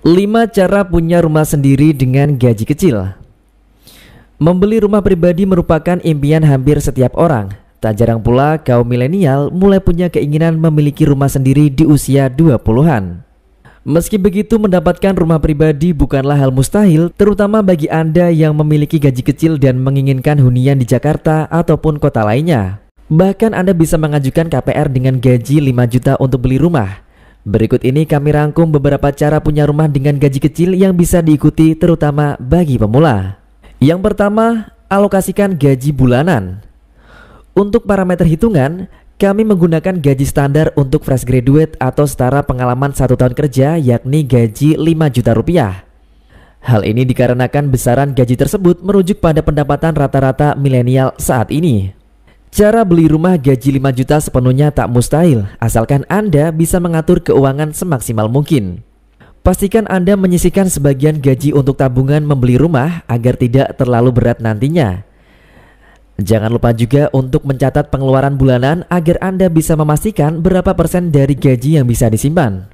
5 cara punya rumah sendiri dengan gaji kecil. Membeli rumah pribadi merupakan impian hampir setiap orang. Tak jarang pula kaum milenial mulai punya keinginan memiliki rumah sendiri di usia 20-an. Meski begitu, mendapatkan rumah pribadi bukanlah hal mustahil, terutama bagi Anda yang memiliki gaji kecil dan menginginkan hunian di Jakarta ataupun kota lainnya. Bahkan Anda bisa mengajukan KPR dengan gaji 5 juta untuk beli rumah. Berikut ini kami rangkum beberapa cara punya rumah dengan gaji kecil yang bisa diikuti terutama bagi pemula. Yang pertama, alokasikan gaji bulanan. Untuk parameter hitungan, kami menggunakan gaji standar untuk fresh graduate atau setara pengalaman 1 tahun kerja, yakni gaji 5 juta rupiah. Hal ini dikarenakan besaran gaji tersebut merujuk pada pendapatan rata-rata milenial saat ini. Cara beli rumah gaji 5 juta sepenuhnya tak mustahil, asalkan Anda bisa mengatur keuangan semaksimal mungkin. Pastikan Anda menyisihkan sebagian gaji untuk tabungan membeli rumah agar tidak terlalu berat nantinya. Jangan lupa juga untuk mencatat pengeluaran bulanan agar Anda bisa memastikan berapa persen dari gaji yang bisa disimpan.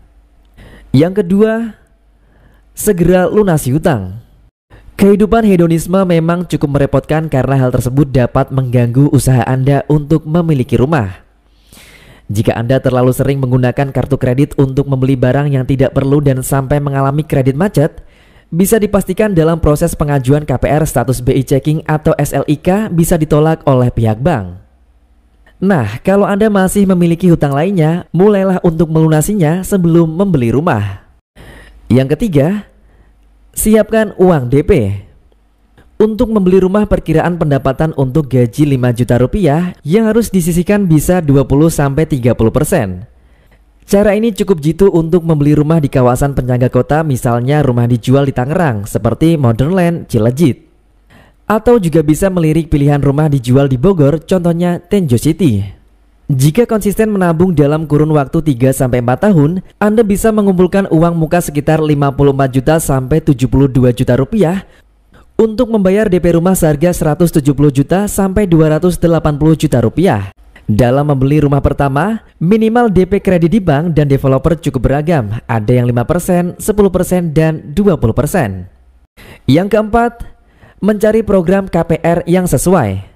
Yang kedua, segera lunasi hutang. Kehidupan hedonisme memang cukup merepotkan karena hal tersebut dapat mengganggu usaha Anda untuk memiliki rumah. Jika Anda terlalu sering menggunakan kartu kredit untuk membeli barang yang tidak perlu dan sampai mengalami kredit macet, bisa dipastikan dalam proses pengajuan KPR status BI checking atau SLIK bisa ditolak oleh pihak bank. Nah, kalau Anda masih memiliki hutang lainnya, mulailah untuk melunasinya sebelum membeli rumah. Yang ketiga, siapkan uang DP. Untuk membeli rumah, perkiraan pendapatan untuk gaji 5 juta rupiah yang harus disisihkan bisa 20-30%. Cara ini cukup jitu untuk membeli rumah di kawasan penyangga kota, misalnya rumah dijual di Tangerang seperti Modern Land, Cilejit. Atau juga bisa melirik pilihan rumah dijual di Bogor, contohnya Tenjo City. Jika konsisten menabung dalam kurun waktu 3-4 tahun, Anda bisa mengumpulkan uang muka sekitar 54 juta sampai 72 juta rupiah untuk membayar DP rumah seharga 170 juta sampai 280 juta rupiah. Dalam membeli rumah pertama, minimal DP kredit di bank dan developer cukup beragam. Ada yang 5%, 10%, dan 20%. Yang keempat, mencari program KPR yang sesuai.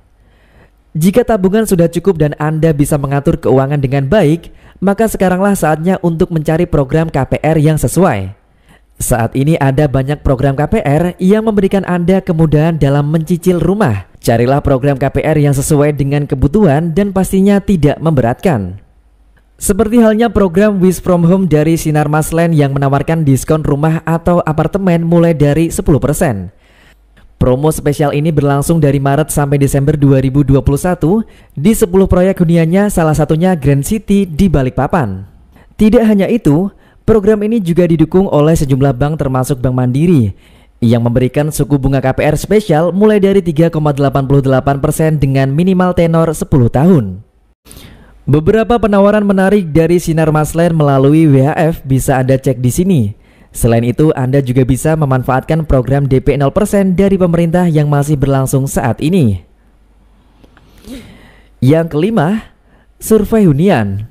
Jika tabungan sudah cukup dan Anda bisa mengatur keuangan dengan baik, maka sekaranglah saatnya untuk mencari program KPR yang sesuai. Saat ini ada banyak program KPR yang memberikan Anda kemudahan dalam mencicil rumah. Carilah program KPR yang sesuai dengan kebutuhan dan pastinya tidak memberatkan. Seperti halnya program Wish From Home dari Sinar Masland yang menawarkan diskon rumah atau apartemen mulai dari 10%. Promo spesial ini berlangsung dari Maret sampai Desember 2021 di 10 proyek huniannya, salah satunya Grand City di Balikpapan. Tidak hanya itu, program ini juga didukung oleh sejumlah bank termasuk Bank Mandiri yang memberikan suku bunga KPR spesial mulai dari 3,88% dengan minimal tenor 10 tahun. Beberapa penawaran menarik dari Sinar Masland melalui WHF bisa Anda cek di sini. Selain itu, Anda juga bisa memanfaatkan program DP 0% dari pemerintah yang masih berlangsung saat ini. Yang kelima, survei hunian.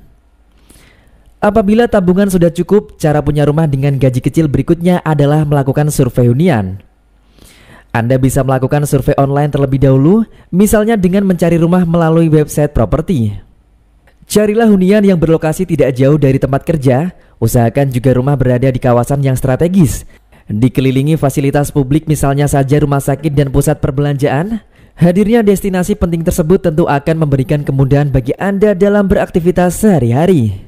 Apabila tabungan sudah cukup, cara punya rumah dengan gaji kecil berikutnya adalah melakukan survei hunian. Anda bisa melakukan survei online terlebih dahulu, misalnya dengan mencari rumah melalui website properti. Carilah hunian yang berlokasi tidak jauh dari tempat kerja. Usahakan juga rumah berada di kawasan yang strategis, dikelilingi fasilitas publik misalnya saja rumah sakit dan pusat perbelanjaan. Hadirnya destinasi penting tersebut tentu akan memberikan kemudahan bagi Anda dalam beraktivitas sehari-hari.